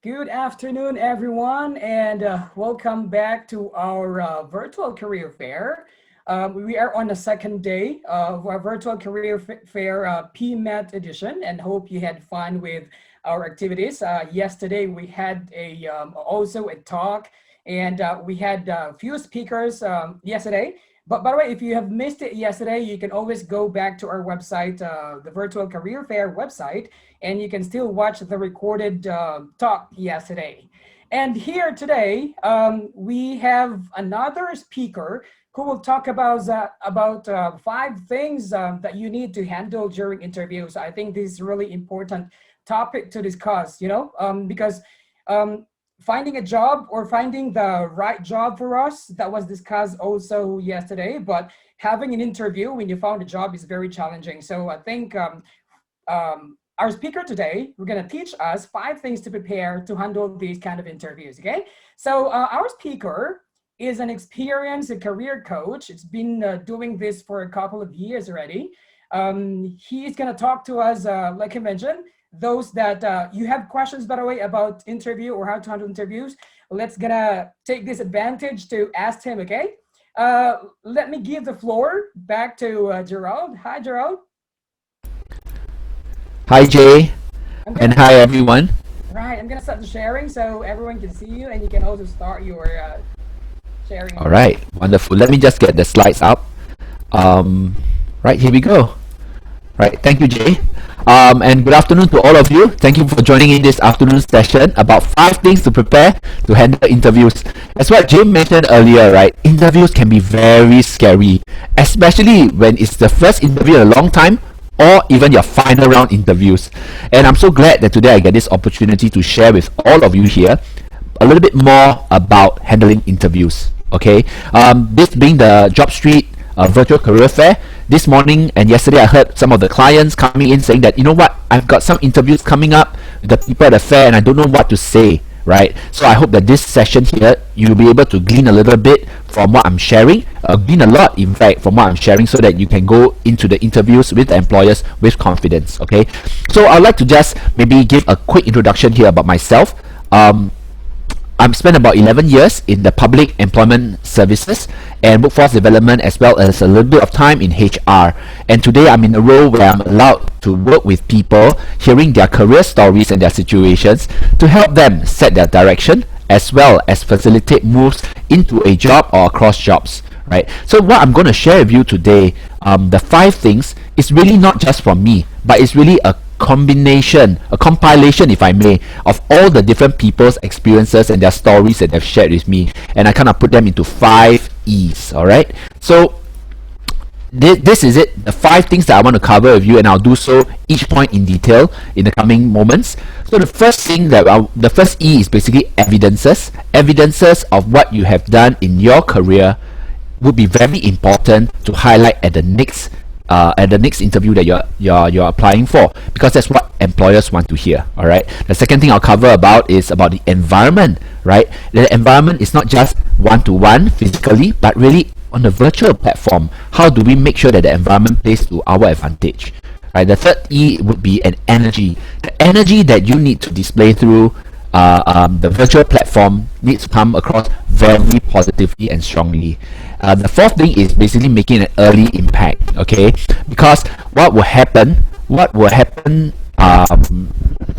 Good afternoon, everyone, and welcome back to our virtual career fair. We are on the second day of our virtual career fair PMET edition, and hope you had fun with our activities. Yesterday, we had also a talk, and we had a few speakers yesterday. But by the way, if you have missed it yesterday, you can always go back to our website, the Virtual Career Fair website, and you can still watch the recorded talk yesterday. And here today, we have another speaker who will talk about 5 things that you need to handle during interviews. I think this is a really important topic to discuss, because um, finding a job or finding the right job for us, that was discussed also yesterday, but having an interview when you found a job is very challenging. So I think our speaker today, we're going to teach us 5 things to prepare to handle these kind of interviews. Okay, so our speaker is an experienced career coach. It's been doing this for a couple of years already. He's going to talk to us, like I mentioned, those that you have questions, by the way, about interview or how to handle interviews. Let's gonna take this advantage to ask him. Okay, let me give the floor back to Gerald. Hi, Gerald. Hi Jay, and hi everyone. Right, I'm gonna start the sharing so everyone can see you, and you can also start your sharing All as well. right, wonderful. Let me just get the slides up. Um, right, here we go. Right, thank you Jay. And good afternoon to all of you. Thank you for joining in this afternoon session about 5 things to prepare to handle interviews. As what Jay mentioned earlier, right, interviews can be very scary, especially when it's the first interview in a long time or even your final round interviews. And I'm so glad that today I get this opportunity to share with all of you here a little bit more about handling interviews. Okay, this being the Jobstreet virtual career fair, this morning and yesterday I heard some of the clients coming in saying that, you know what, I've got some interviews coming up with the people at the fair and I don't know what to say, right? So I hope that this session here you'll be able to glean a little bit from what I'm sharing, glean a lot in fact from what I'm sharing, so that you can go into the interviews with the employers with confidence. Okay, so I'd like to just maybe give a quick introduction here about myself. I've spent about 11 years in the public employment services and workforce development, as well as a little bit of time in HR. And today I'm in a role where I'm allowed to work with people, hearing their career stories and their situations to help them set their direction, as well as facilitate moves into a job or across jobs. Right. So what I'm going to share with you today, the 5 things, is really not just from me, but it's really a combination, a compilation, if I may, of all the different people's experiences and their stories that they've shared with me, and I kind of put them into 5 E's. All right. So this is it, the 5 things that I want to cover with you, and I'll do so each point in detail in the coming moments. So the first thing the first E is basically evidences of what you have done in your career would be very important to highlight at the next interview that you're applying for, because that's what employers want to hear. All right. The second thing I'll cover about is about the environment. Right. The environment is not just one-to-one physically, but really on the virtual platform. How do we make sure that the environment plays to our advantage? Right. The third E would be an energy. The energy that you need to display through the virtual platform needs to come across very positively and strongly. The fourth thing is basically making an early impact. Okay, because what will happen? Let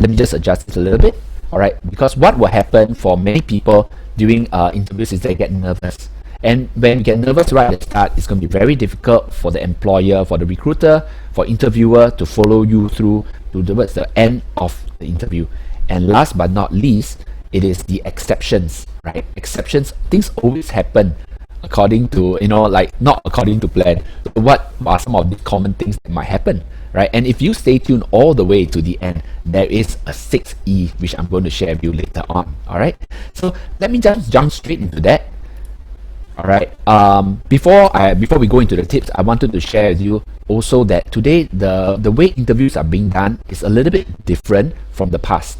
me just adjust this a little bit. All right, because what will happen for many people during interviews is they get nervous. And when you get nervous right at the start, it's going to be very difficult for the employer, for the recruiter, for interviewer to follow you through towards the end of the interview. And last but not least, it is the exceptions, right? Exceptions, things always happen according to, like not according to plan. So what are some of the common things that might happen, right? And if you stay tuned all the way to the end, there is a 6E, which I'm going to share with you later on. All right. So let me just jump straight into that. All right. Before we go into the tips, I wanted to share with you also that today the way interviews are being done is a little bit different from the past.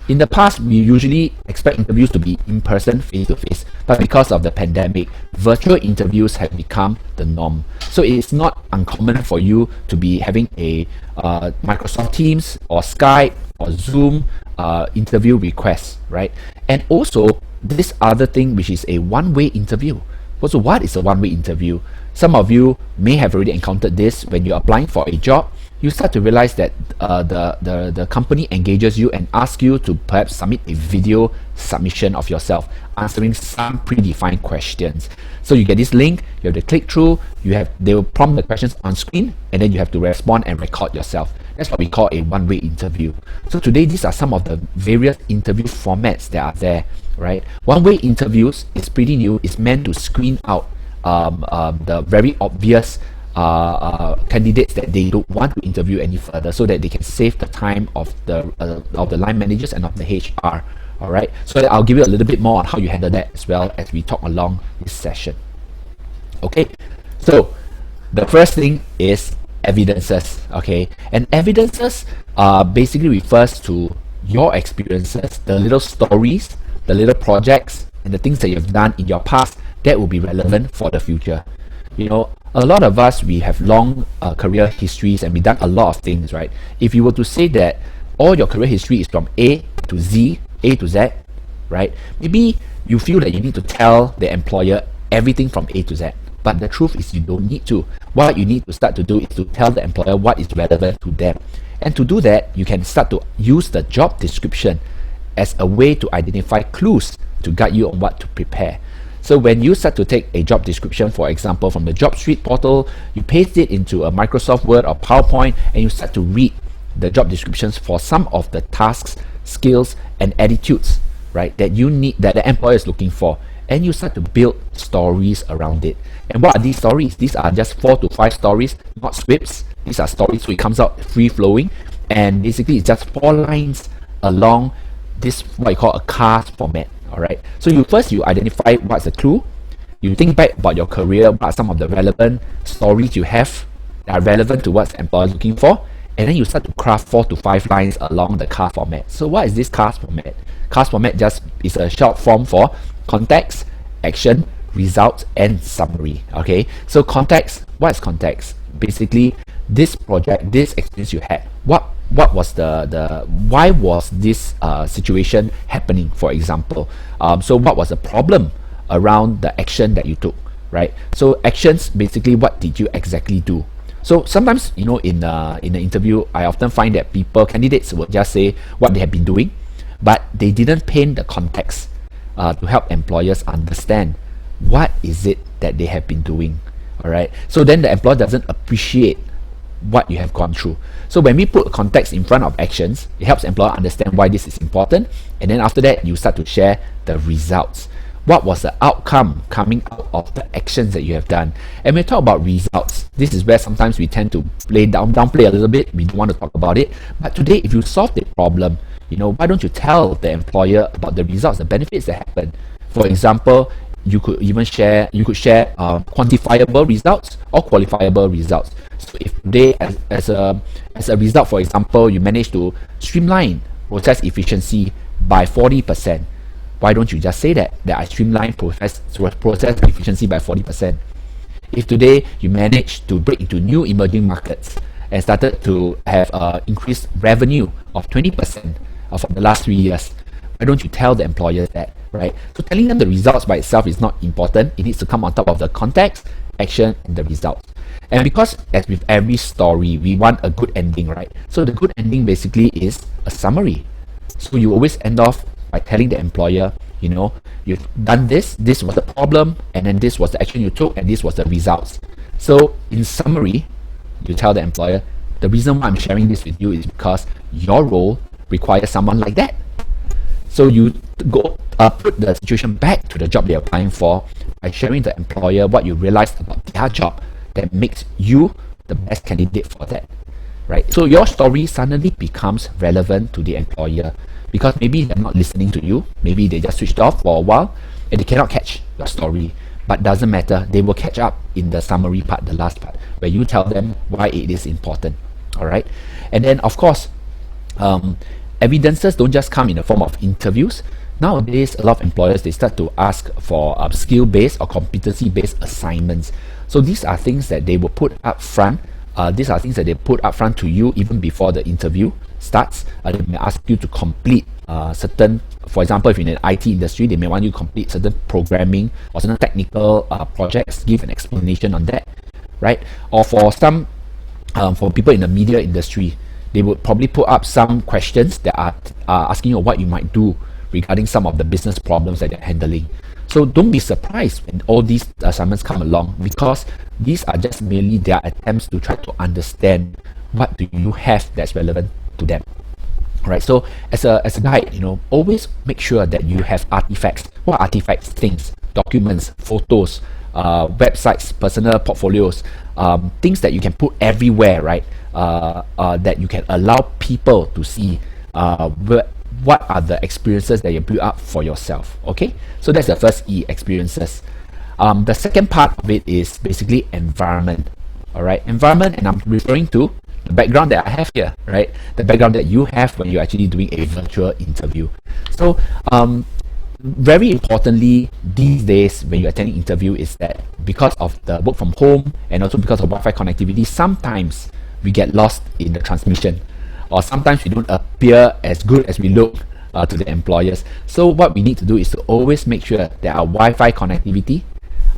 In the past, we usually expect interviews to be in person, face to face, but because of the pandemic, virtual interviews have become the norm. So it's not uncommon for you to be having a Microsoft Teams or Skype or Zoom interview request, right? And also this other thing, which is a one-way interview. So what is a one-way interview? Some of you may have already encountered this when you're applying for a job. You start to realize that the company engages you and asks you to perhaps submit a video submission of yourself, answering some predefined questions. So you get this link, you have to click through, they will prompt the questions on screen, and then you have to respond and record yourself. That's what we call a one-way interview. So today, these are some of the various interview formats that are there, right? One-way interviews is pretty new. It's meant to screen out the very obvious candidates that they don't want to interview any further, so that they can save the time of the line managers and of the HR. All right, so I'll give you a little bit more on how you handle that as well as we talk along this session. Okay, so the first thing is evidences. Okay, and evidences basically refers to your experiences, the little stories, the little projects, and the things that you've done in your past that will be relevant for the future. You know, a lot of us, we have long career histories and we've done a lot of things, right? If you were to say that all your career history is from A to Z, A to Z, right? Maybe you feel that you need to tell the employer everything from A to Z. But the truth is you don't need to. What you need to start to do is to tell the employer what is relevant to them. And to do that, you can start to use the job description as a way to identify clues to guide you on what to prepare. So when you start to take a job description, for example, from the Jobstreet portal, you paste it into a Microsoft Word or PowerPoint, and you start to read the job descriptions for some of the tasks, skills, and attitudes, right, that you need, that the employer is looking for. And you start to build stories around it. And what are these stories? These are just 4 to 5 stories, not scripts. These are stories, so it comes out free-flowing. And basically, it's just 4 lines along this, what you call a cast format. All right. So you identify what's the clue. You think back about your career, what are some of the relevant stories you have that are relevant to what the employer is looking for. And then you start to craft 4 to 5 lines along the cast format. So what is this cast format? Cast format just is a short form for context, action, results, and summary. Okay, so context, what is context? Basically, this project, this experience you had, what was why was this situation happening, for example? So what was the problem around the action that you took, right? So actions, basically, what did you exactly do? So sometimes, you know, in an interview, I often find that candidates will just say what they have been doing, but they didn't paint the context to help employers understand what is it that they have been doing. All right, so then the employer doesn't appreciate what you have gone through. So when we put context in front of actions, it helps employer understand why this is important, and then after that you start to share the results. What was the outcome coming out of the actions that you have done? And when we talk about results, this is where sometimes we tend to downplay a little bit. We don't want to talk about it. But today, if you solve the problem, you know, why don't you tell the employer about the results, the benefits that happen? For example, you could share quantifiable results or qualifiable results. So if today, as a result, for example, you manage to streamline process efficiency by 40%, why don't you just say that I streamlined process efficiency by 40%? If today you manage to break into new emerging markets and started to have increased revenue of 20% for the last 3 years, why don't you tell the employers that, right? So telling them the results by itself is not important. It needs to come on top of the context, action, and the results. And because, as with every story, we want a good ending, right? So the good ending basically is a summary. So you always end off by telling the employer, you know, you've done this was the problem, and then this was the action you took, and this was the results. So in summary, you tell the employer, the reason why I'm sharing this with you is because your role requires someone like that. So you go put the situation back to the job they're applying for by sharing the employer what you realized about their job that makes you the best candidate for that, right? So your story suddenly becomes relevant to the employer, because maybe they're not listening to you, maybe they just switched off for a while and they cannot catch your story. But doesn't matter, they will catch up in the summary part, the last part, where you tell them why it is important. All right, and then of course, evidences don't just come in the form of interviews. Nowadays, a lot of employers, they start to ask for skill-based or competency-based assignments. So these are things that they will put up front. These are things that they put up front to you even before the interview starts. They may ask you to complete certain, for example, if you're in an IT industry, they may want you to complete certain programming or certain technical projects, give an explanation on that, right? Or for some, for people in the media industry, they would probably put up some questions that are asking you what you might do regarding some of the business problems that they're handling. So don't be surprised when all these assignments come along, because these are just merely their attempts to try to understand what do you have that's relevant to them. Right, so as a guide, always make sure that you have artifacts. What artifacts? Things, documents, photos, websites, personal portfolios, things that you can put everywhere, right? That you can allow people to see what are the experiences that you build up for yourself. Okay, so that's the first E, experiences. The second part of it is basically environment. All right, environment, and I'm referring to the background that I have here, right? The background that you have when you're actually doing a virtual interview. So very importantly these days when you're attending interview is that because of the work from home and also because of Wi-Fi connectivity, sometimes we get lost in the transmission, or sometimes we don't appear as good as we look to the employers. So what we need to do is to always make sure that our Wi-Fi connectivity,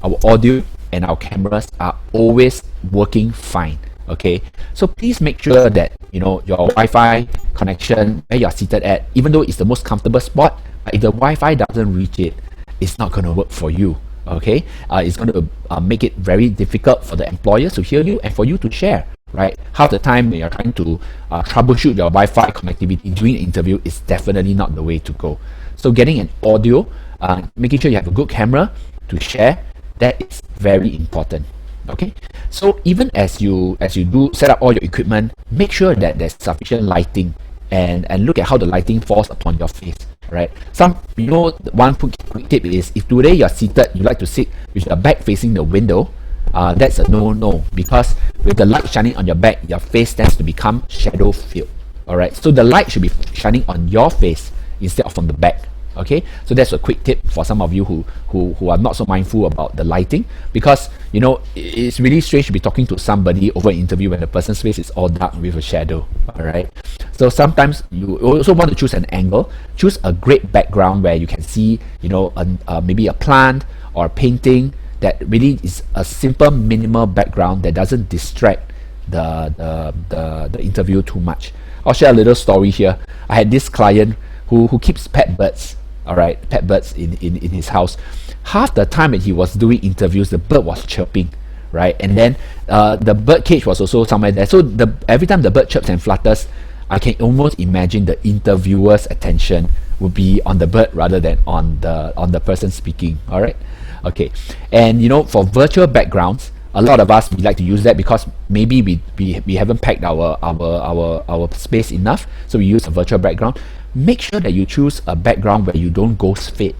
our audio and our cameras are always working fine. Okay, so please make sure that your Wi-Fi connection where you're seated at, even though it's the most comfortable spot, if the Wi-Fi doesn't reach it, it's not going to work for you. Okay, it's going to make it very difficult for the employers to hear you and for you to share. Right, half the time when you're trying to troubleshoot your Wi-Fi connectivity during an interview is definitely not the way to go. So getting an audio, making sure you have a good camera to share, that is very important. Okay, so even as you do set up all your equipment, make sure that there's sufficient lighting and look at how the lighting falls upon your face. Right, one quick tip is, if today you're seated, you like to sit with your back facing the window, that's a no, because with the light shining on your back, your face tends to become shadow filled. All right, so the light should be shining on your face instead of on the back. Okay, so that's a quick tip for some of you who are not so mindful about the lighting, because it's really strange to be talking to somebody over an interview when the person's face is all dark with a shadow. All right, so sometimes you also want to choose an angle. Choose a great background where you can see maybe a plant or a painting that really is a simple minimal background that doesn't distract the interview too much. I'll share a little story here. I had this client who keeps pet birds. All right, pet birds in his house. Half the time when he was doing interviews, the bird was chirping, right? And then the bird cage was also somewhere there. So every time the bird chirps and flutters, I can almost imagine the interviewer's attention would be on the bird rather than on the person speaking. All right, okay. And for virtual backgrounds, a lot of us, we like to use that because maybe we haven't packed our space enough, so we use a virtual background. Make sure that you choose a background where you don't ghost fade.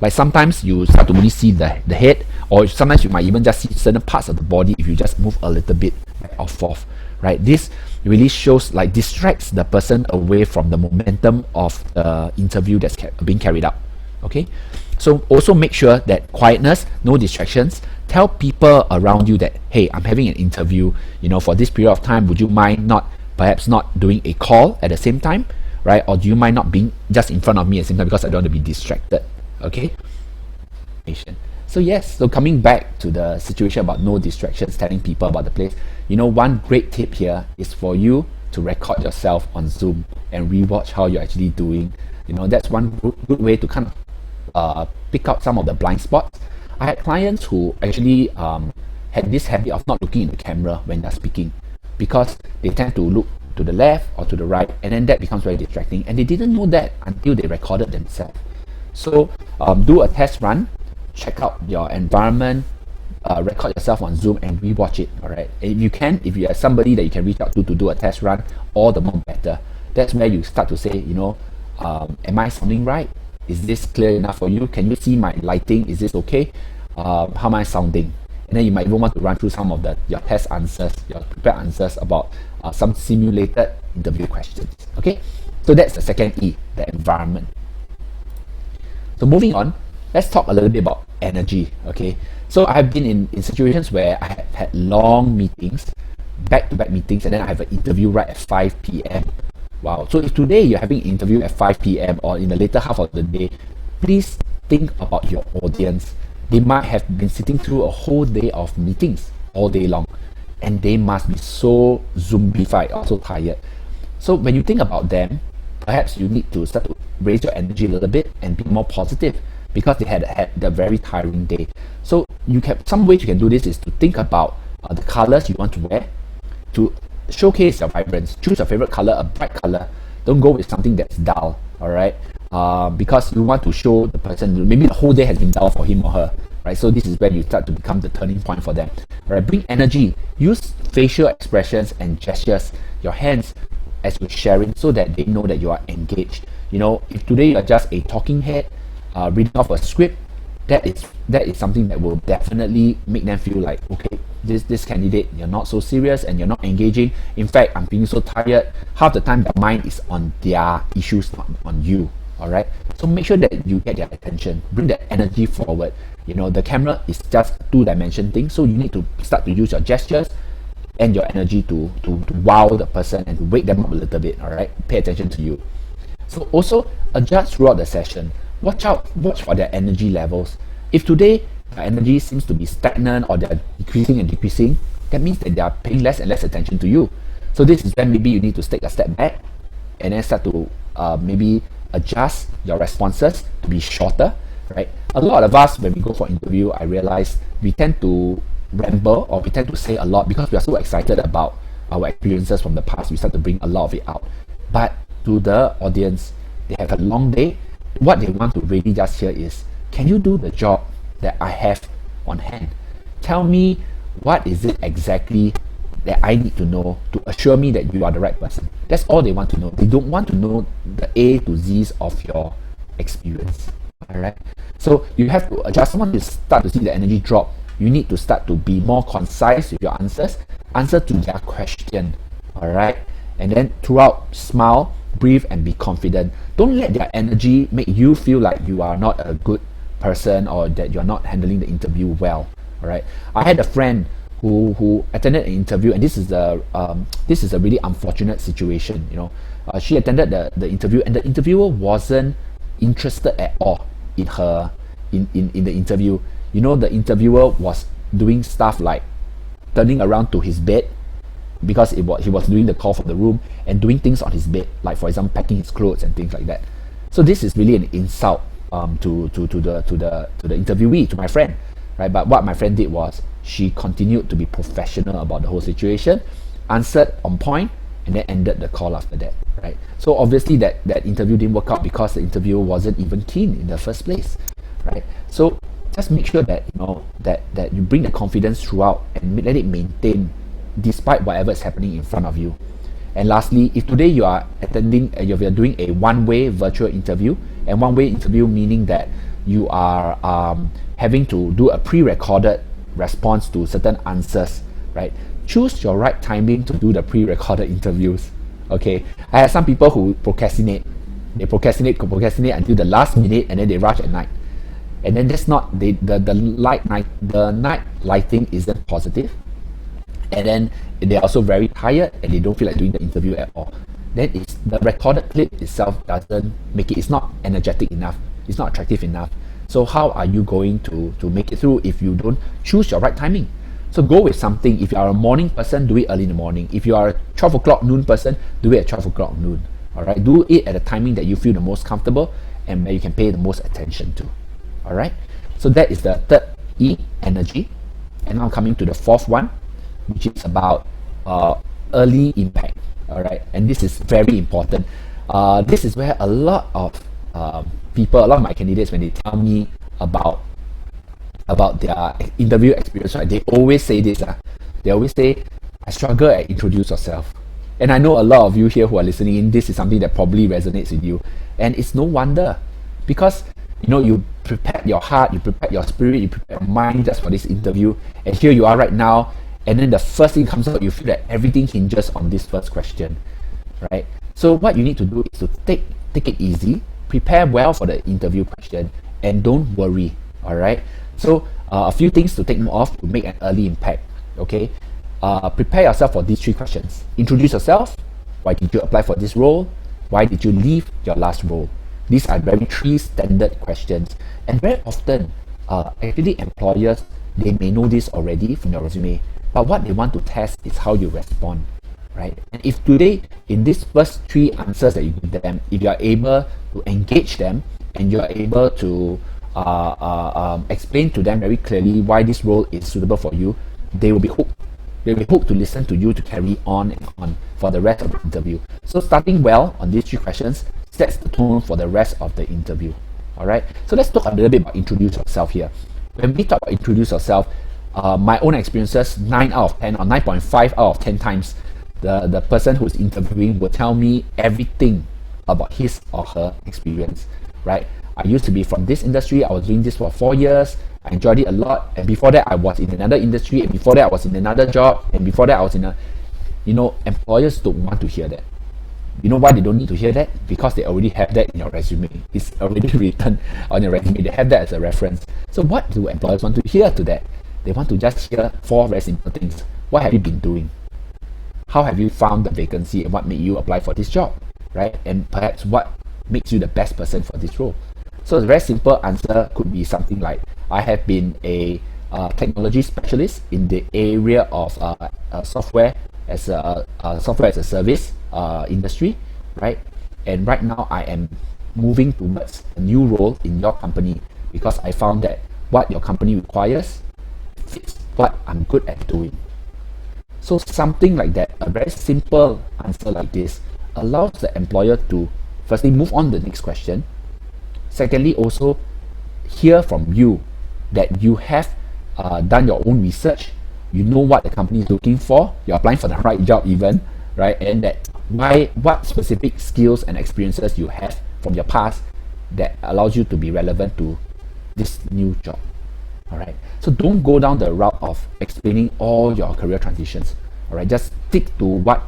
Like sometimes you start to only see the head, or sometimes you might even just see certain parts of the body if you just move a little bit back or forth. Right? This really shows, distracts the person away from the momentum of the interview that's being carried out. Okay? So also make sure that quietness, no distractions. Tell people around you that, hey, I'm having an interview, for this period of time, would you mind perhaps not doing a call at the same time? Right? Or do you mind not being just in front of me at the same time because I don't want to be distracted? Okay? So yes, so coming back to the situation about no distractions, telling people about the place, one great tip here is for you to record yourself on Zoom and rewatch how you're actually doing. That's one good way to kind of pick out some of the blind spots. I had clients who actually had this habit of not looking in the camera when they're speaking, because they tend to look to the left or to the right, and then that becomes very distracting, and they didn't know that until they recorded themselves. So do a test run, check out your environment, record yourself on Zoom and rewatch it. All right, and if you have somebody that you can reach out to do a test run, all the more better. That's where you start to say, am I sounding right? Is this clear enough for you? Can you see my lighting? Is this okay? How am I sounding? And then you might even want to run through some of your test answers, your prepared answers about some simulated interview questions. Okay, So that's the second E, the environment. So moving on, let's talk a little bit about energy, okay? So I've been in situations where I have had long meetings, back-to-back meetings, and then I have an interview right at 5 p.m. Wow. So if today you're having an interview at 5 p.m. or in the later half of the day, please think about your audience. They might have been sitting through a whole day of meetings all day long, and they must be so zombified or so tired. So when you think about them, perhaps you need to start to raise your energy a little bit and be more positive because they had a very tiring day. So some ways you can do this is to think about the colors you want to wear to showcase your vibrance. Choose your favorite color, a bright color. Don't go with something that's dull, all right? Because you want to show the person, maybe the whole day has been dull for him or her, right? So this is where you start to become the turning point for them, all right? Bring energy. Use facial expressions and gestures, your hands as you're sharing, so that they know that you are engaged. You know, if today you are just a talking head, reading off a script, that is something that will definitely make them feel like, okay, this candidate, you're not so serious and you're not engaging. In fact, I'm feeling so tired. Half the time their mind is on their issues, not on you. All right, so make sure that you get their attention. Bring that energy forward. You know, the camera is just a two-dimension thing, so you need to start to use your gestures and your energy to wow the person and to wake them up a little bit. All right, pay attention to you. So also adjust throughout the session. Watch for their energy levels. If today their energy seems to be stagnant or they're decreasing and decreasing, that means that they are paying less and less attention to you. So this is when maybe you need to take a step back and then start to maybe adjust your responses to be shorter, right? A lot of us, when we go for interview, I realize we tend to ramble or we tend to say a lot because we are so excited about our experiences from the past. We start to bring a lot of it out. But to the audience, they have a long day. What they want to really just hear is, can you do the job that I have on hand? Tell me, what is it exactly that I need to know to assure me that you are the right person? That's all they want to know. They don't want to know the A to Z's of your experience. All right. So you have to adjust. Once you start to see the energy drop, you need to start to be more concise with your answers. Answer to their question. All right. And then throughout, smile, breathe, and be confident. Don't let their energy make you feel like you are not a good person or that you're not handling the interview well. All right. I had a friend who attended an interview, and this is a really unfortunate situation. You know, she attended the interview, and the interviewer wasn't interested at all in her in the interview. You know, the interviewer was doing stuff like turning around to his bed because he was doing the call from the room and doing things on his bed, like for example packing his clothes and things like that. So this is really an insult to the interviewee, to my friend, right? But what my friend did was she continued to be professional about the whole situation, answered on point, and then ended the call after that, right? So obviously that interview didn't work out because the interviewer wasn't even keen in the first place, right? So just make sure that you know that you bring the confidence throughout and let it maintain despite whatever is happening in front of you. And lastly, if today you are attending, you're doing a one-way virtual interview, and one-way interview meaning that you are having to do a pre-recorded response to certain answers, right? Choose your right timing to do the pre-recorded interviews. Okay, I have some people who procrastinate. They procrastinate until the last minute, and then they rush at night. And then that's not the night lighting isn't positive. And then they're also very tired and they don't feel like doing the interview at all. Then the recorded clip itself doesn't make it. It's not energetic enough. It's not attractive enough. So how are you going to make it through if you don't choose your right timing? So go with something. If you are a morning person, do it early in the morning. If you are a 12 o'clock noon person, do it at 12 o'clock noon. All right. Do it at a timing that you feel the most comfortable and where you can pay the most attention to. All right. So that is the third E, energy. And now coming to the fourth one, which is about early impact. All right, and this is very important. This is where a lot of people, a lot of my candidates, when they tell me about their interview experience, right, they always say this. They always say, I struggle at introduce yourself. And I know a lot of you here who are listening in, this is something that probably resonates with you. And it's no wonder, because you know, you prepared your heart, you prepared your spirit, you prepared your mind just for this interview, and here you are right now. And then the first thing comes out, you feel that everything hinges on this first question, right? So what you need to do is to take it easy, prepare well for the interview question, and don't worry. All right. So a few things to take note of to make an early impact. Okay. Prepare yourself for these 3 questions. Introduce yourself. Why did you apply for this role? Why did you leave your last role? These are very 3 standard questions, and very often, actually employers, they may know this already from your resume, but what they want to test is how you respond, right? And if today, in these first 3 answers that you give them, if you are able to engage them and you are able to explain to them very clearly why this role is suitable for you, they will be hooked. They will be hooked to listen to you to carry on and on for the rest of the interview. So starting well on these 3 questions sets the tone for the rest of the interview. All right. So let's talk a little bit about introduce yourself here. When we talk about introduce yourself, my own experiences, 9 out of 10 or 9.5 out of 10 times, the person who's interviewing will tell me everything about his or her experience, right? I used to be from this industry. I was doing this for 4 years. I enjoyed it a lot. And before that, I was in another industry. And before that, I was in another job. And before that, I was in a, employers don't want to hear that. You know why they don't need to hear that? Because they already have that in your resume. It's already written on your resume. They have that as a reference. So what do employers want to hear to that? They want to just hear 4 very simple things. What have you been doing? How have you found the vacancy and what made you apply for this job, right? And perhaps what makes you the best person for this role? So the very simple answer could be something like, I have been a technology specialist in the area of software as a service industry, right? And right now I am moving towards a new role in your company because I found that what your company requires fits what I'm good at doing. So something like that, a very simple answer like this, allows the employer to firstly move on to the next question. Secondly, also hear from you that you have done your own research, you know what the company is looking for, you're applying for the right job even, right? And that what specific skills and experiences you have from your past that allows you to be relevant to this new job. All right. So don't go down the route of explaining all your career transitions. All right. Just stick to what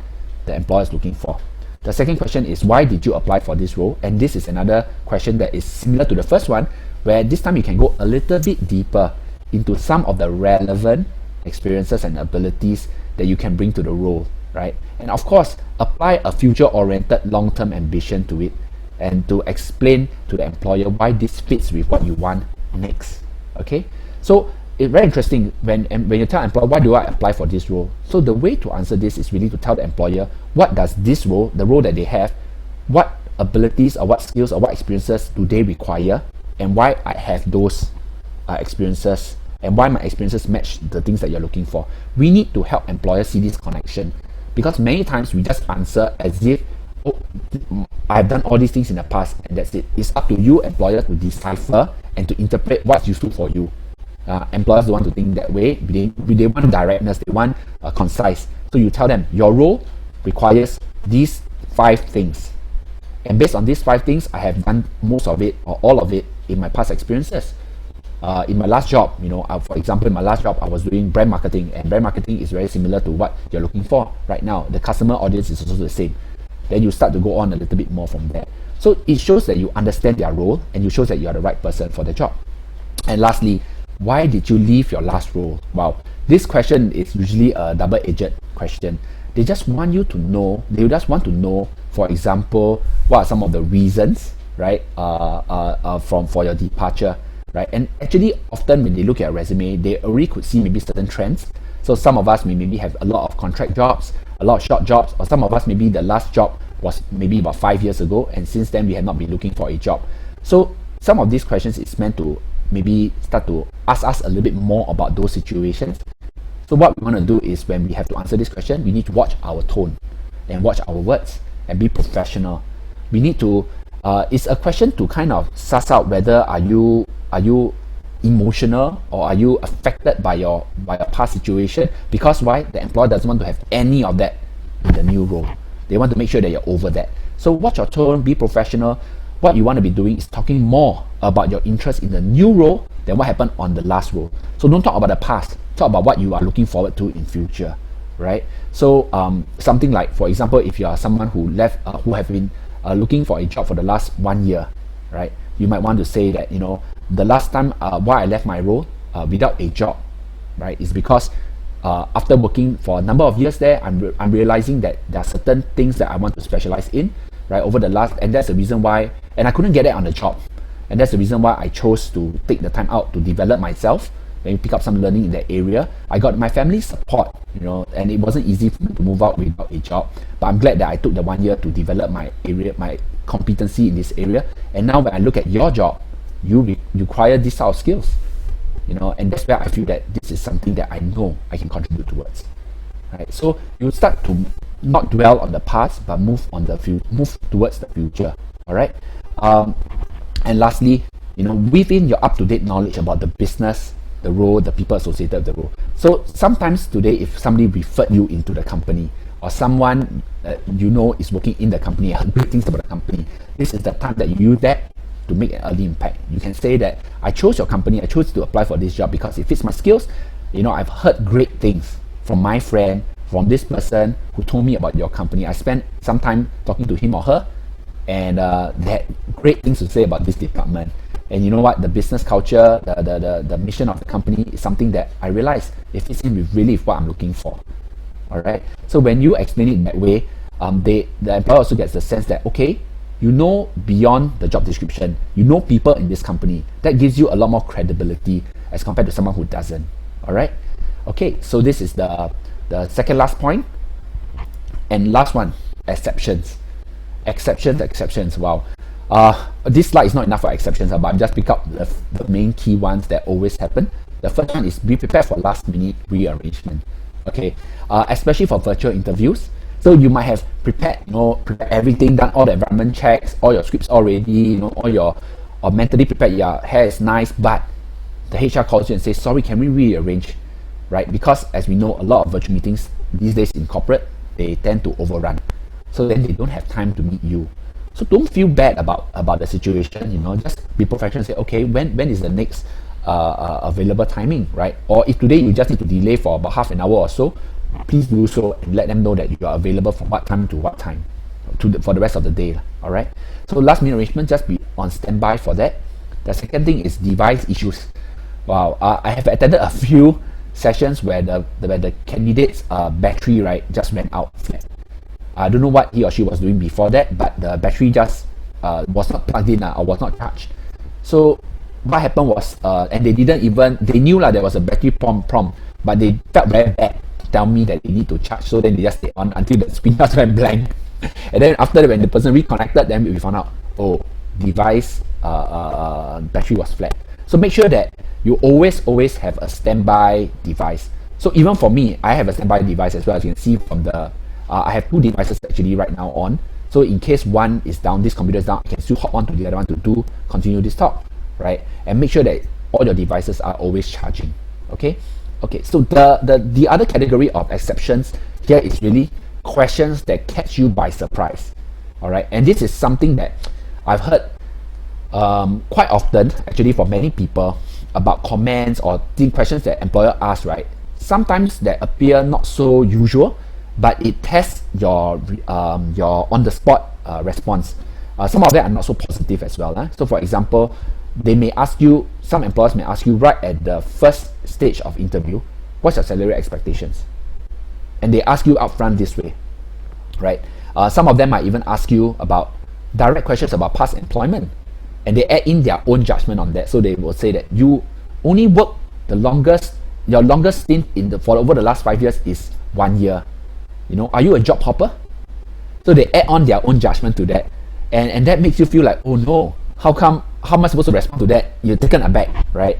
the employer is looking for. The second question is, why did you apply for this role? And this is another question that is similar to the first one, where this time you can go a little bit deeper into some of the relevant experiences and abilities that you can bring to the role, right? And of course, apply a future-oriented long-term ambition to it and to explain to the employer why this fits with what you want next, okay? So it's very interesting when you tell an employer, why do I apply for this role? So the way to answer this is really to tell the employer, what does this role, the role that they have, what abilities or what skills or what experiences do they require, and why I have those experiences, and why my experiences match the things that you're looking for. We need to help employers see this connection, because many times we just answer as if, oh, I've done all these things in the past and that's it. It's up to you, employer, to decipher and to interpret what's useful for you. Employers don't want to think that way. They want directness, they want concise. So you tell them, your role requires these 5 things. And based on these 5 things, I have done most of it or all of it in my past experiences. In my last job, for example, in my last job, I was doing brand marketing, and brand marketing is very similar to what you're looking for right now. The customer audience is also the same. Then you start to go on a little bit more from there. So it shows that you understand their role, and you shows that you are the right person for the job. And lastly, why did you leave your last role? Wow, this question is usually a double-edged question. They just want you to know, for example, what are some of the reasons, right, for your departure, right? And actually, often when they look at a resume, they already could see maybe certain trends. So some of us may maybe have a lot of contract jobs, a lot of short jobs, or some of us maybe the last job was maybe about 5 years ago, and since then we have not been looking for a job. So some of these questions is meant to maybe start to ask us a little bit more about those situations. So what we want to do is, when we have to answer this question, we need to watch our tone and watch our words and be professional. We need to, it's a question to kind of suss out whether are you emotional or are you affected by your past situation, because why? The employer doesn't want to have any of that in the new role. They want to make sure that you're over that. So watch your tone, be professional. What you want to be doing is talking more about your interest in the new role than what happened on the last role. So don't talk about the past, talk about what you are looking forward to in future. right? So something like, for example, if you are someone who left, who have been looking for a job for the last 1 year, right? You might want to say that, you know, the last time why I left my role without a job, right, is because after working for a number of years there, I'm realizing that there are certain things that I want to specialize in, right, over the last, and that's the reason why, and I couldn't get it on the job, and that's the reason why I chose to take the time out to develop myself, maybe pick up some learning in that area. I got my family's support, you know, and it wasn't easy for me to move out without a job, but I'm glad that I took the 1 year to develop my area, my competency in this area. And now when I look at your job, you require these sort of skills, you know, and that's where I feel that this is something that I know I can contribute towards, right? So you start to not dwell on the past, but move towards the future. All right. And lastly, you know, within your up-to-date knowledge about the business, the role, the people associated with the role. So sometimes today, if somebody referred you into the company, or someone you know is working in the company, heard great things about the company, this is the time that you use that to make an early impact. You can say that I chose your company, I chose to apply for this job because it fits my skills. You know, I've heard great things from my friend, from this person who told me about your company. I spent some time talking to him or her, and they had great things to say about this department. And you know what? The business culture, the mission of the company is something that I realize it fits in with really what I'm looking for. All right. So when you explain it in that way, the employer also gets the sense that, okay, you know beyond the job description, you know people in this company. That gives you a lot more credibility as compared to someone who doesn't. All right. Okay. So this is the second last point, and last one, exceptions. Exceptions. Wow. This slide is not enough for exceptions, but I'll just pick up the main key ones that always happen. The first one is be prepared for last minute rearrangement. Okay, especially for virtual interviews. So you might have prepared everything, done all the environment checks, all your scripts already, all your, or mentally prepared, your hair is nice, but the HR calls you and says, sorry, can we rearrange, right? Because as we know, a lot of virtual meetings these days in corporate, they tend to overrun. So then they don't have time to meet you. So don't feel bad about the situation, just be professional and say, okay, when is the next available timing, right? Or if today you just need to delay for about half an hour or so, please do so and let them know that you are available from what time to what time for the rest of the day, all right? So last minute arrangement, just be on standby for that. The second thing is device issues. Wow, I have attended a few sessions where the candidate's battery, right, just went out flat. I don't know what he or she was doing before that, but the battery just was not plugged in or was not charged. So what happened was, and they knew there was a battery prompt, but they felt very bad to tell me that they need to charge. So then they just stayed on until the screen just went blank. And then after that, when the person reconnected, then we found out, oh, device battery was flat. So make sure that you always have a standby device. So even for me, I have a standby device as well. As you can see from the I have two devices actually right now on. So in case one is down, this computer is down, I can still hop on to the other one to continue this talk, right? And make sure that all your devices are always charging. Okay. So the other category of exceptions here is really questions that catch you by surprise. All right. And this is something that I've heard quite often actually from many people about comments or questions that employer asks, right? Sometimes they appear not so usual, but it tests your on-the-spot response. Some of them are not so positive as well. So for example, some employers may ask you right at the first stage of interview, what's your salary expectations? And they ask you upfront this way, right? Some of them might even ask you about direct questions about past employment, and they add in their own judgment on that. So they will say that you only work your longest stint for over the last 5 years is 1 year. Are you a job hopper? So they add on their own judgment to that, and that makes you feel like, oh no, how am I supposed to respond to that? You're taken aback, right?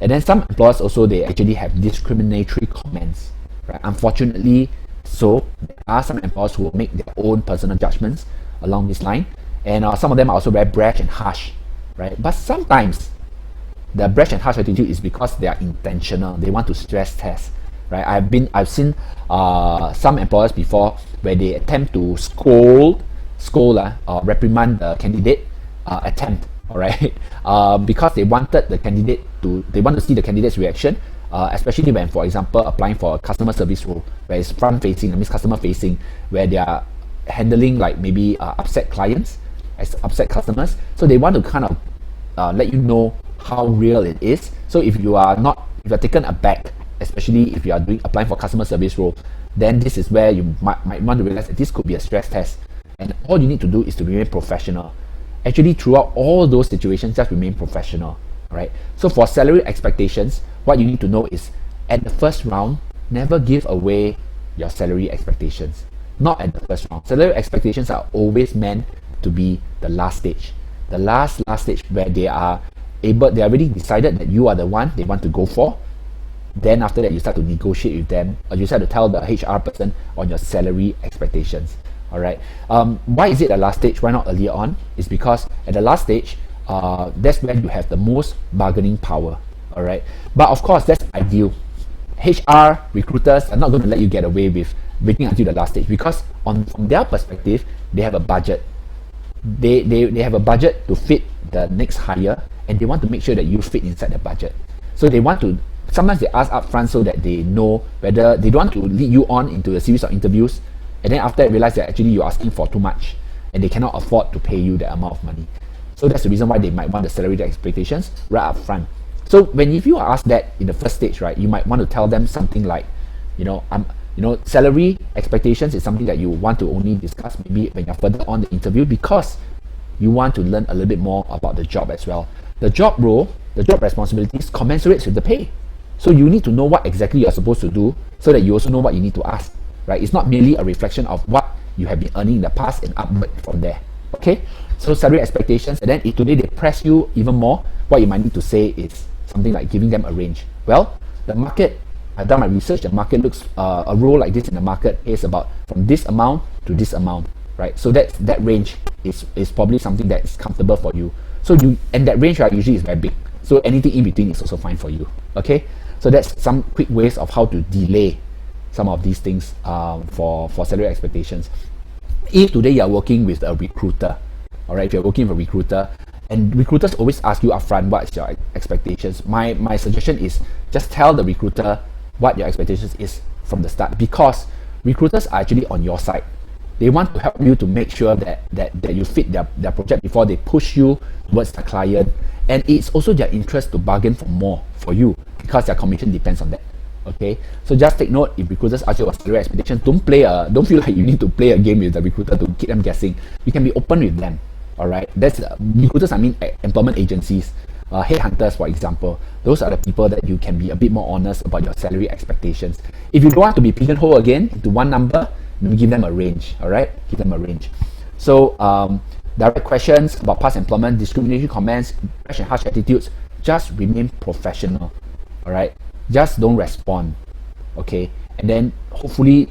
And then some employers also, they actually have discriminatory comments, right? Unfortunately, so there are some employers who will make their own personal judgments along this line, and some of them are also very brash and harsh, right? But sometimes the brash and harsh attitude is because they are intentional. They want to stress test. Right, I've seen some employers before where they attempt to scold or reprimand the candidate, attempt, all right? Because they wanted the candidate to, they want to see the candidate's reaction, especially when, for example, applying for a customer service role, where it's front-facing, that means customer-facing, where they are handling like maybe upset clients, as upset customers. So they want to kind of let you know how real it is. So if you are taken aback, especially if you are applying for customer service role, then this is where you might want to realize that this could be a stress test. And all you need to do is to remain professional. Actually, throughout all those situations, just remain professional, right? So for salary expectations, what you need to know is at the first round, never give away your salary expectations. Not at the first round. Salary expectations are always meant to be the last stage. The last stage where they already decided that you are the one they want to go for. Then after that, you start to negotiate with them, or you start to tell the HR person on your salary expectations. All right. Why is it the last stage? Why not earlier on? It's because at the last stage, that's when you have the most bargaining power. All right. But of course, that's ideal. HR recruiters are not going to let you get away with waiting until the last stage, because from their perspective, they have a budget. They have a budget to fit the next hire, and they want to make sure that you fit inside the budget. So they want to, sometimes they ask up front so that they know whether they don't want to lead you on into a series of interviews, and then after that realize that actually you're asking for too much and they cannot afford to pay you that amount of money. So that's the reason why they might want the salary expectations right up front. So if you are asked that in the first stage, right, you might want to tell them something like, salary expectations is something that you want to only discuss maybe when you're further on the interview, because you want to learn a little bit more about the job as well. The job role, the job responsibilities commensurates with the pay. So you need to know what exactly you're supposed to do so that you also know what you need to ask, right? It's not merely a reflection of what you have been earning in the past and upward from there, okay? So salary expectations, and then if today they press you even more, what you might need to say is something like giving them a range. Well, the market, I've done my research, the market looks, a role like this in the market is about from this amount to this amount, right? So that range is probably something that is comfortable for you. So and that range, right, usually is very big. So anything in between is also fine for you, okay? So that's some quick ways of how to delay some of these things for salary expectations. If today you're working with a recruiter, all right, if you're working with a recruiter, and recruiters always ask you upfront what's your expectations, my suggestion is just tell the recruiter what your expectations is from the start, because recruiters are actually on your side. They want to help you to make sure that you fit their project before they push you towards the client. And it's also their interest to bargain for more for you, because their commission depends on that. Okay, so just take note, if recruiters ask you about salary expectations, don't feel like you need to play a game with the recruiter to keep them guessing. You can be open with them. All right, that's recruiters, I mean employment agencies, headhunters, for example. Those are the people that you can be a bit more honest about your salary expectations. If you don't want to be pigeonholed again into one number, maybe give them a range. All right, give them a range. So direct questions about past employment, discriminatory comments, rash and harsh attitudes, just remain professional. All right, just don't respond. Okay, and then hopefully,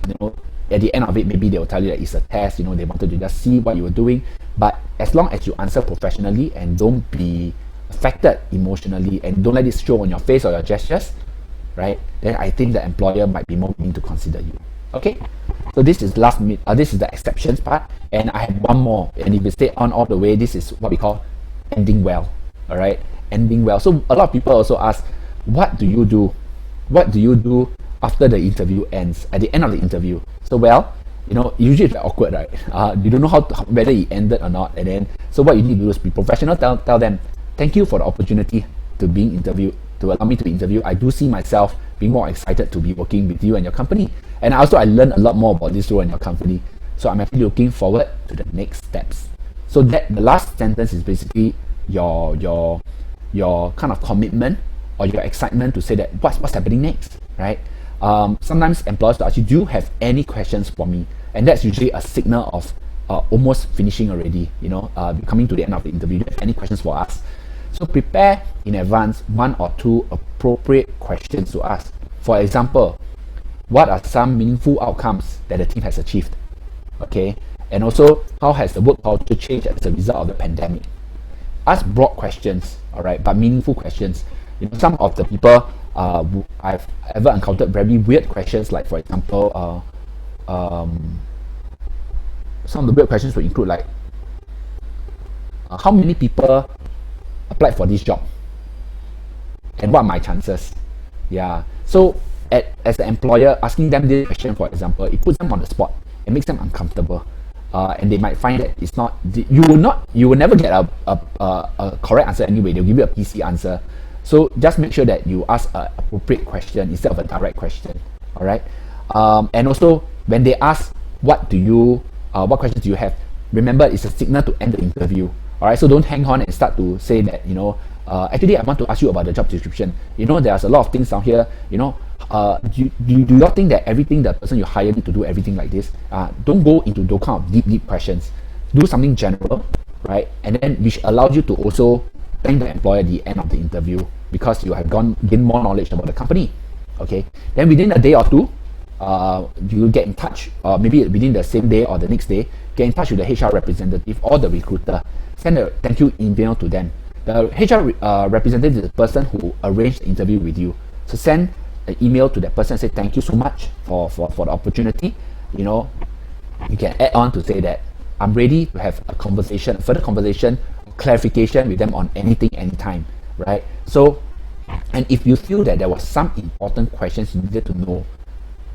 at the end of it, maybe they will tell you that it's a test. They wanted to just see what you were doing. But as long as you answer professionally and don't be affected emotionally and don't let it show on your face or your gestures, right, then I think the employer might be more willing to consider you. Okay, so this is this is the exceptions part, and I have one more. And if you stay on all the way, this is what we call ending well. All right, ending well. So a lot of people also ask, what do you do? What do you do after the interview ends? At the end of the interview, so usually it's awkward, right? You don't know whether it ended or not, and then so what you need to do is be professional. Tell them, thank you for the opportunity to being interviewed, to allow me to be interviewed. I do see myself being more excited to be working with you and your company, and I learned a lot more about this role in your company. So I'm actually looking forward to the next steps. So that the last sentence is basically your kind of commitment or your excitement to say that what's happening next, right? Sometimes employers will ask you, do you have any questions for me? And that's usually a signal of almost finishing already, coming to the end of the interview. Do you have any questions for us? So prepare in advance 1 or 2 appropriate questions to ask. For example, what are some meaningful outcomes that the team has achieved? Okay, and also how has the work culture changed as a result of the pandemic? Ask broad questions, all right, but meaningful questions. Some of the people I've ever encountered very weird questions, like for example, some of the weird questions would include like, how many people applied for this job, and what are my chances? Yeah. So as an employer, asking them this question, for example, it puts them on the spot. It makes them uncomfortable, and they might find that it's not. You will never get a correct answer anyway. They'll give you a PC answer. So just make sure that you ask an appropriate question instead of a direct question. All right. And also when they ask what questions do you have, remember it's a signal to end the interview. All right. So don't hang on and start to say that actually I want to ask you about the job description. There's a lot of things down here. Do you not think that everything the person you hire need to do everything like this? Don't go into those kind of deep questions. Do something general, right? And then which allows you to also thank the employer at the end of the interview because you have gained more knowledge about the company. Okay. Then within a day or two, you get in touch, or maybe within the same day or the next day, get in touch with the HR representative or the recruiter. Send a thank you email to them. The HR representative is the person who arranged the interview with you. So send an email to that person and say thank you so much for the opportunity. You can add on to say that I'm ready to have a further conversation, clarification with them on anything, anytime, right? So, and if you feel that there was some important questions you needed to know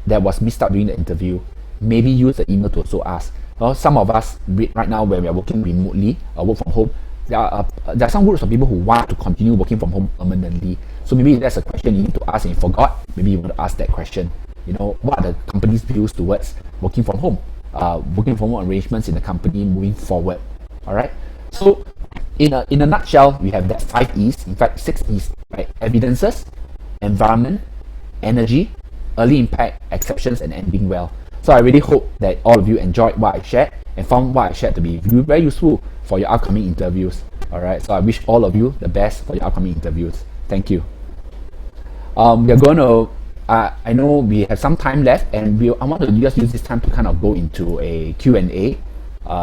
that was missed out during the interview, maybe use the email to also ask. Some of us right now, when we are working remotely or work from home, there are some groups of people who want to continue working from home permanently. So maybe that's a question you need to ask and you forgot. Maybe you want to ask that question. What are the company's views towards working from home arrangements in the company moving forward? All right. So in a nutshell, we have that 5 E's. In fact, 6 E's. Right? Evidences, environment, energy, early impact, exceptions, and ending well. So I really hope that all of you enjoyed what I shared and found what I shared to be very useful for your upcoming interviews. All right. So I wish all of you the best for your upcoming interviews. Thank you. We're going to. I know we have some time left, and I want to just use this time to kind of go into a Q&A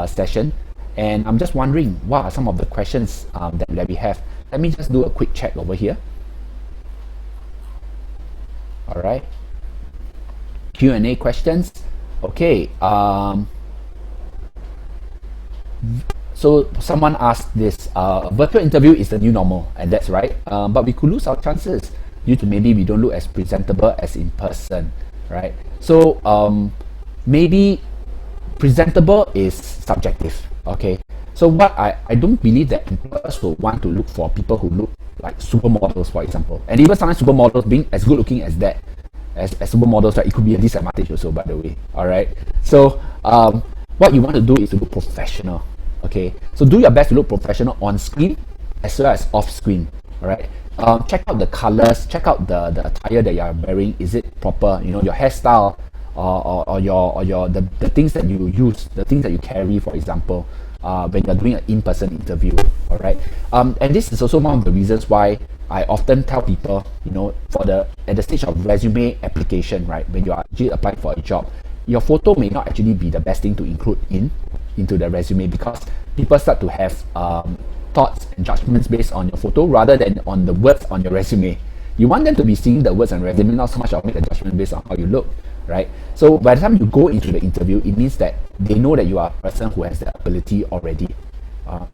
session. And I'm just wondering, what are some of the questions that we have? Let me just do a quick check over here. All right. Q&A questions. Okay. So someone asked this, virtual interview is the new normal, and that's right. But we could lose our chances due to maybe we don't look as presentable as in person, right? So maybe presentable is subjective, okay? So what I don't believe that employers will want to look for people who look like supermodels, for example. And even sometimes supermodels being as good looking as that, as supermodels, right? It could be a disadvantage also, by the way, all right? So what you want to do is to look professional, okay? So do your best to look professional on screen as well as off screen, all right? Check out the colors, check out the attire that you are wearing. Is it proper? Your hairstyle or the things that you use, the things that you carry, for example, when you're doing an in-person interview. All right. And this is also one of the reasons why I often tell people, at the stage of resume application, right, when you are actually applying for a job, your photo may not actually be the best thing to include into the resume, because people start to have thoughts and judgments based on your photo rather than on the words on your resume. You want them to be seeing the words on resume, not so much of make a judgment based on how you look, right? So by the time you go into the interview, it means that they know that you are a person who has the ability already.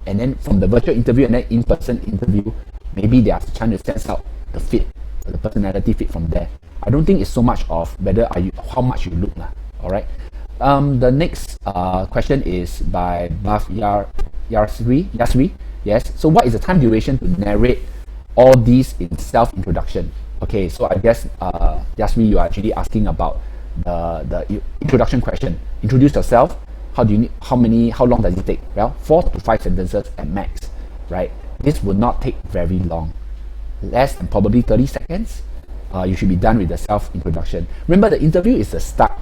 And then from the virtual interview and then in-person interview, maybe they are trying to sense out the fit, the personality fit from there. I don't think it's so much of how much you look. All right. The next question is by Baf Yasri. Yes. So what is the time duration to narrate all these in self-introduction? Okay. So I guess Yasri, you are actually asking about the introduction question. Introduce yourself. How long does it take? Well, 4 to 5 sentences at max, right? This will not take very long. Less than probably 30 seconds. You should be done with the self-introduction. Remember, the interview is the start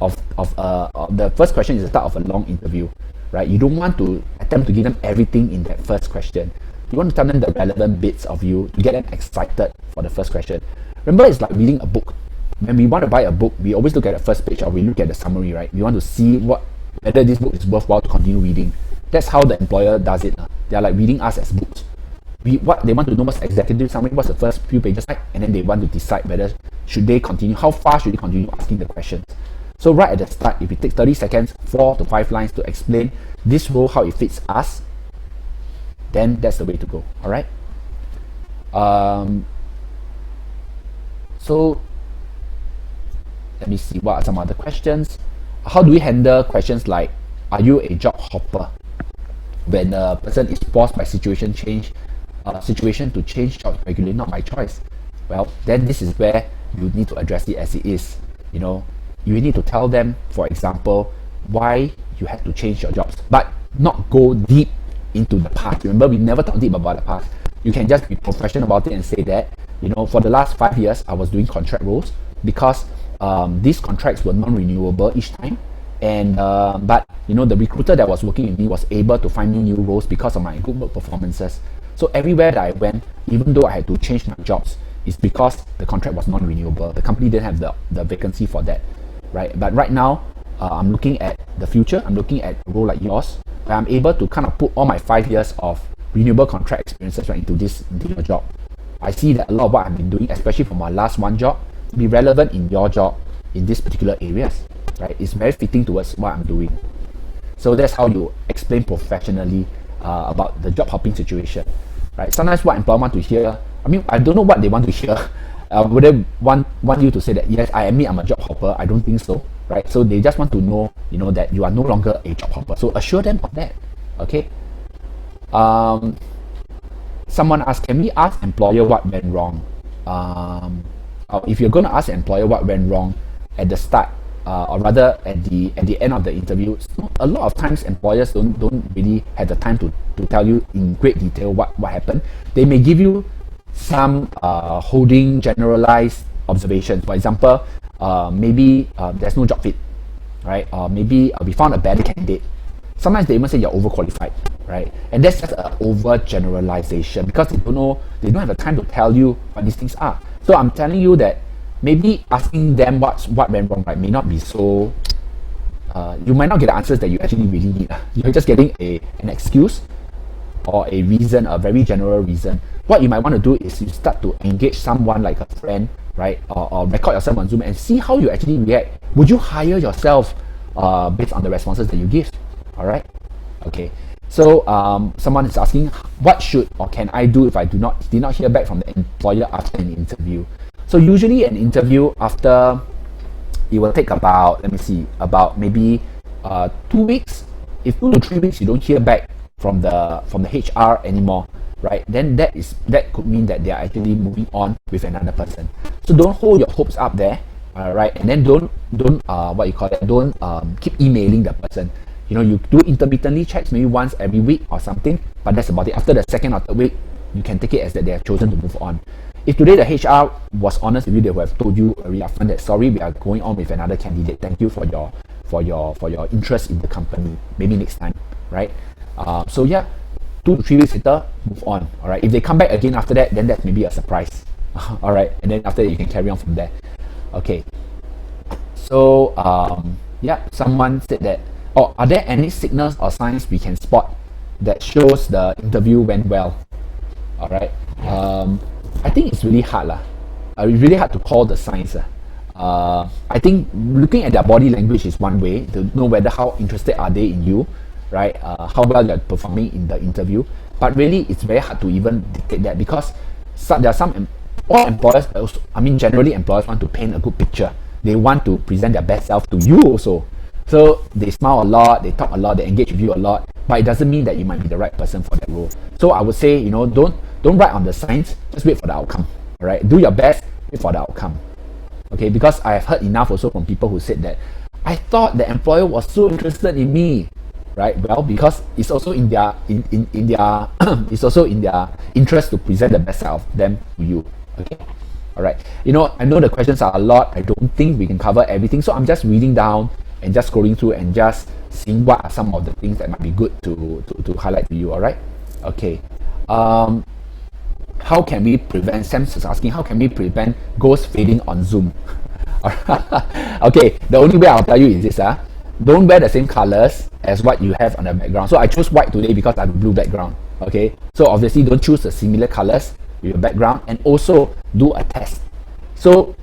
of the first question is the start of a long interview, right? You don't want to attempt to give them everything in that first question. You want to tell them the relevant bits of you to get them excited for the first question. Remember, it's like reading a book. When we want to buy a book, we always look at the first page or we look at the summary, right? We want to see whether this book is worthwhile to continue reading. That's how the employer does it. They are like reading us as books. What they want to know what's the executive summary, what's the first few pages like, and then they want to decide whether should they continue, how far should they continue asking the questions. So right at the start, if it takes 30 seconds, 4 to 5 lines to explain this role, how it fits us, then that's the way to go. All right. So let me see, what are some other questions. How do we handle questions like, are you a job hopper? When a person is forced by situation to change jobs regularly, not by choice. Well, then this is where you need to address it as it is. You know, you need to tell them, for example, why you had to change your jobs, but not go deep into the past. Remember, we never talk deep about the past. You can just be professional about it and say that, you know, for the last 5 years, I was doing contract roles because these contracts were non-renewable each time. And but you know, the recruiter that was working with me was able to find me new roles because of my good work performances. So everywhere that I went, even though I had to change my jobs, it's because the contract was non-renewable. The company didn't have the vacancy for that, right? But right now, I'm looking at the future. I'm looking at a role like yours, where I'm able to kind of put all my 5 years of renewable contract experiences right into your job. I see that a lot of what I've been doing, especially for my last one job, be relevant in your job in these particular areas, right? It's very fitting towards what I'm doing. So that's how you explain professionally about the job hopping situation, right? Sometimes what employers want to hear, I mean, I don't know what they want to hear. Would they want you to say that, yes, I admit I'm a job hopper? I don't think so, right? So they just want to know, you know, that you are no longer a job hopper. So assure them of that, okay? Someone asked, can we ask employer what went wrong? If you're going to ask the employer what went wrong at the start, or rather at the end of the interview, a lot of times employers don't really have the time to tell you in great detail what happened. They may give you some holding generalized observations. For example, maybe there's no job fit, right? Or maybe we found a better candidate. Sometimes they even say you're overqualified, right? And that's just an overgeneralization because they don't have the time to tell you what these things are. So I'm telling you that maybe asking them what went wrong, right, may not be so. You might not get the answers that you actually really need. You're just getting an excuse or a reason, a very general reason. What you might want to do is you start to engage someone like a friend, right, or record yourself on Zoom and see how you actually react. Would you hire yourself based on the responses that you give? All right, okay. So someone is asking, what should or can I do if I did not hear back from the employer after an interview? So usually an interview after, it will take about, let me see, about maybe 2 weeks. If 2 to 3 weeks you don't hear back from the HR anymore, right, then that could mean that they are actually moving on with another person. So don't hold your hopes up there, right, and then don't keep emailing the person. You know, you do intermittently checks maybe once every week or something, but that's about it. After the second or third week, you can take it as that they have chosen to move on. If today the HR was honest with you, they would have told you very upfront that, sorry, we are going on with another candidate. Thank you for your interest in the company. Maybe next time, right? So yeah, 2 to 3 weeks later, move on. All right. If they come back again after that, then that's maybe a surprise. All right, and then after that you can carry on from there. Okay. So yeah, someone said that, are there any signals or signs we can spot that shows the interview went well? All right. I think it's really hard it's really hard to call the signs. I think looking at their body language is one way to know whether how interested are they in you, right? How well they're performing in the interview. But really, it's very hard to even dictate that because there are all employers, generally employers want to paint a good picture. They want to present their best self to you also. So they smile a lot, they talk a lot, they engage with you a lot, but it doesn't mean that you might be the right person for that role. So I would say, you know, don't write on the signs, just wait for the outcome. All right, do your best, wait for the outcome. Okay, because I have heard enough also from people who said that I thought the employer was so interested in me, right? Well, because it's also in their it's also in their interest to present the best side of them to you. Okay, all right. You know, I know the questions are a lot. I don't think we can cover everything, so I'm just reading down and just scrolling through and just seeing what are some of the things that might be good to highlight to you. All right. Okay. How can we prevent, Sam's is asking, how can we prevent ghost fading on Zoom? Okay, the only way I'll tell you is this, don't wear the same colors as what you have on the background. So I chose white today because I have a blue background. Okay, so obviously don't choose the similar colors with your background, and also do a test. So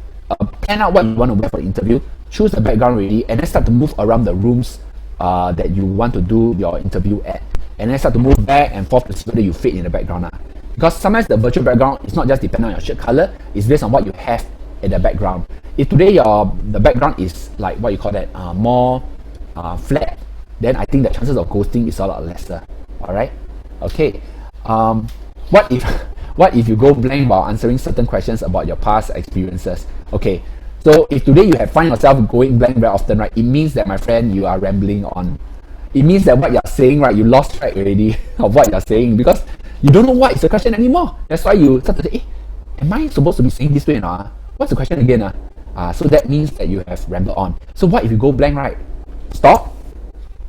plan out what you want to wear for the interview, choose the background already, and then start to move around the rooms that you want to do your interview at. and then start to move back and forth to see whether you fit in the background. Because sometimes the virtual background is not just dependent on your shirt color, it's based on what you have in the background. If today the background is like what you call that, more flat, then I think the chances of ghosting is a lot lesser. Alright? Okay. What if you go blank while answering certain questions about your past experiences? Okay. So if today you have find yourself going blank very often, right, it means that, my friend, you are rambling on. It means that what you're saying, right, you lost track already of what you're saying, because you don't know what is the question anymore. That's why you start to say, am I supposed to be saying this way now? What's the question again? So that means that you have rambled on. So what if you go blank, right? Stop.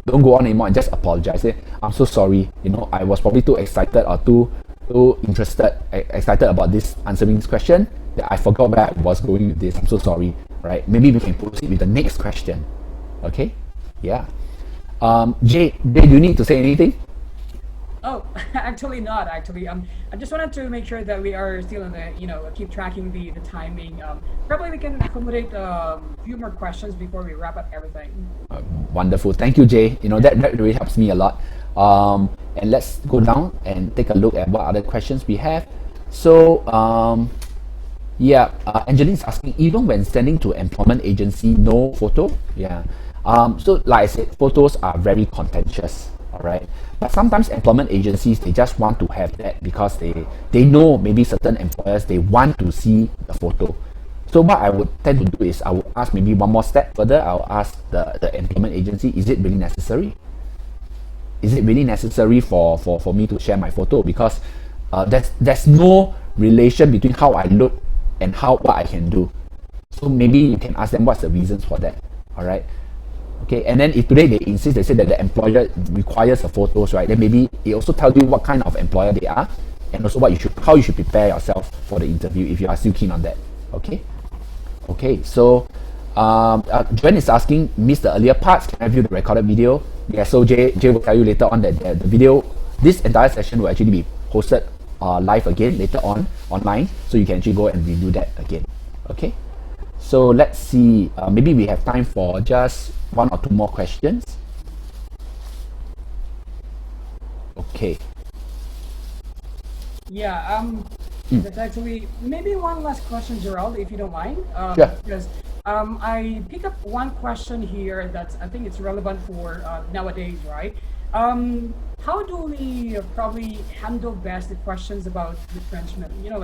Don't go on anymore and just apologize. Say, I'm so sorry. I was probably too excited or too excited about this answering this question that I forgot where I was going with this. I'm so sorry. Right? Maybe we can proceed with the next question. Okay? Yeah. Jay, do you need to say anything? Oh, actually not. Actually, I just wanted to make sure that we are still in the, keep tracking the timing. Probably we can accommodate a few more questions before we wrap up everything. Wonderful. Thank you, Jay. That really helps me a lot. And let's go down and take a look at what other questions we have. So, Angeline's asking, even when sending to employment agency, no photo? Yeah. So like I said, photos are very contentious. All right, but sometimes employment agencies, they just want to have that because they know maybe certain employers, they want to see the photo. So what I would tend to do is I would ask maybe one more step further. I'll ask the employment agency, is it really necessary? Is it really necessary for me to share my photo? Because there's no relation between how I look and what I can do. So maybe you can ask them what's the reasons for that. All right. Okay, and then if today they insist, they say that the employer requires the photos, right? Then maybe it also tells you what kind of employer they are, and also how you should prepare yourself for the interview if you are still keen on that. Okay. Okay. So, Joanne is asking, missed the earlier parts. Can I view the recorded video? Yeah. So Jay will tell you later on that the video, this entire session will actually be posted live again later on online, so you can actually go and review that again. Okay. So let's see. Maybe we have time for just one or two more questions. Okay. Yeah. That's actually maybe one last question, Gerald, if you don't mind. Sure. Because I pick up one question here that's, I think it's relevant for nowadays, right? How do we probably handle best the questions about retrenchment? A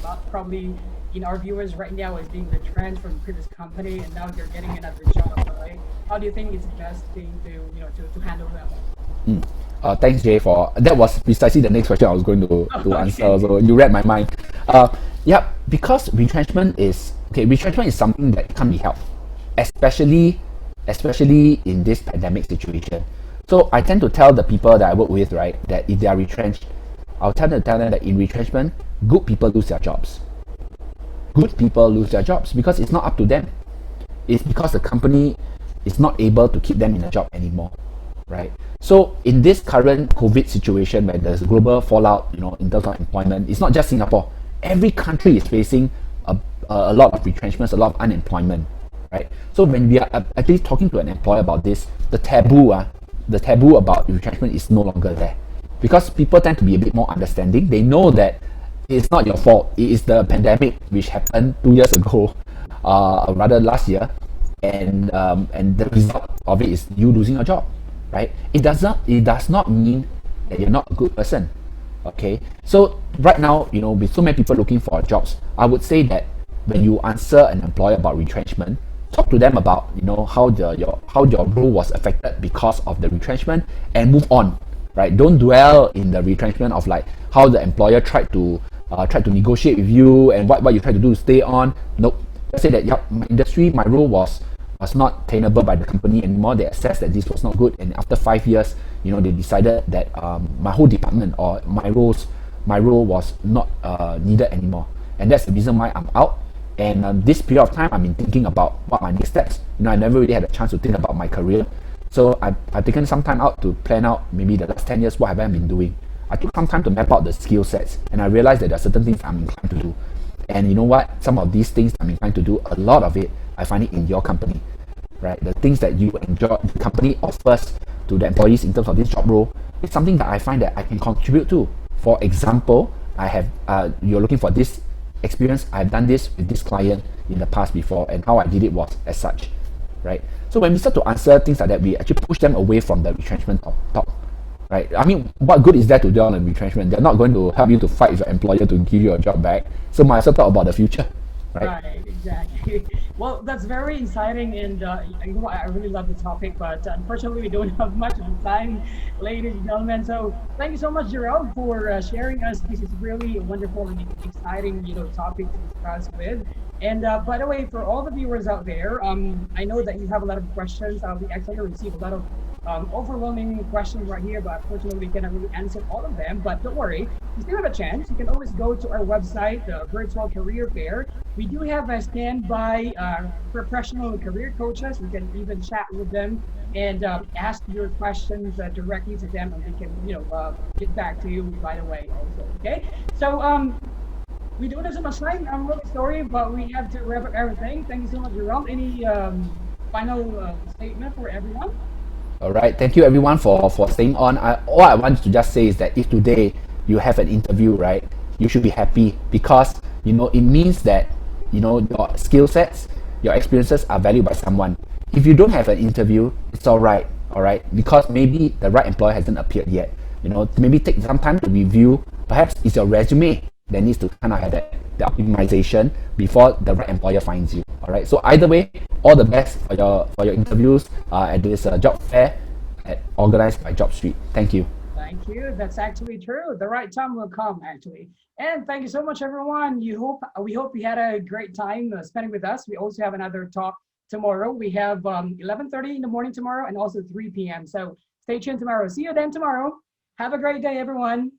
lot probably in our viewers right now is being retrenched from the previous company and now they're getting another job, right? How do you think it's the best thing to handle that? Thanks, Jay, for that. Was precisely the next question I was going to answer. So you read my mind. Yeah, because retrenchment is something that can't be helped, especially in this pandemic situation. So I tend to tell the people that I work with, right, that if they are retrenched, I'll tend to tell them that in retrenchment, good people lose their jobs. Good people lose their jobs because it's not up to them. It's because the company is not able to keep them in a job anymore, right? So in this current COVID situation where there's global fallout, in terms of employment, it's not just Singapore. Every country is facing a lot of retrenchments, a lot of unemployment, right? So when we are actually talking to an employer about this, the taboo about retrenchment is no longer there, because people tend to be a bit more understanding. They know that it's not your fault. It is the pandemic which happened 2 years ago, rather last year, and the result of it is you losing a job, right? It does not mean that you're not a good person. Okay, so right now, with so many people looking for jobs, I would say that when you answer an employer about retrenchment, talk to them about how your role was affected because of the retrenchment, and move on, right? Don't dwell in the retrenchment of like how the employer tried to negotiate with you and what you tried to do to stay on. Nope. Just say that, yep, my industry, my role was not tenable by the company anymore. They assessed that this was not good, and after 5 years, they decided that my whole department or my role was not needed anymore, and that's the reason why I'm out. And this period of time, I've been thinking about what my next steps. I never really had a chance to think about my career, so I've taken some time out to plan out maybe the last 10 years what have I been doing. I took some time to map out the skill sets, and I realized that there are certain things I'm inclined to do. And you know what? Some of these things I'm inclined to do, a lot of it, I find it in your company, right? The things that you enjoy, the company offers to the employees in terms of this job role, it's something that I find that I can contribute to. For example, I have you're looking for this experience. I've done this with this client in the past before, and how I did it was as such, right? So when we start to answer things like that, we actually push them away from the retrenchment talk, right? I mean, what good is there to dwell on retrenchment? They're not going to help you to fight with your employer to give you a job back. So might as well talk about the future, right? Right, exactly. Well, that's very exciting, and you know, I really love the topic, but unfortunately, we don't have much of the time, ladies and gentlemen. So, thank you so much, Gerald, for sharing us. This is really a wonderful and exciting, you know, topic to discuss with. And by the way, for all the viewers out there, I know that you have a lot of questions. We actually received a lot of overwhelming questions right here, but unfortunately, we cannot really answer all of them. But don't worry, you still have a chance. You can always go to our website, the Virtual Career Fair. We do have a standby professional career coaches. You can even chat with them and ask your questions directly to them, and they can, you know, get back to you right away. Also, okay. So we don't have so much time. I'm really sorry, but we have to wrap up everything. Thank you so much, Jerome. Any final statement for everyone? All right. Thank you everyone for staying on. All I want to just say is that if today you have an interview, right, you should be happy because it means that your skill sets, your experiences are valued by someone. If you don't have an interview, it's all right, because maybe the right employer hasn't appeared yet. Maybe take some time to review. Perhaps it's your resume that needs to kind of have the optimization before the right employer finds you. All right. So either way, all the best for your interviews at this job fair organized by Jobstreet. Thank you. Thank you. That's actually true. The right time will come, actually. And thank you so much, everyone. We hope you had a great time spending with us. We also have another talk tomorrow. We have 11:30 in the morning tomorrow, and also 3 p.m. So stay tuned tomorrow. See you then tomorrow. Have a great day, everyone.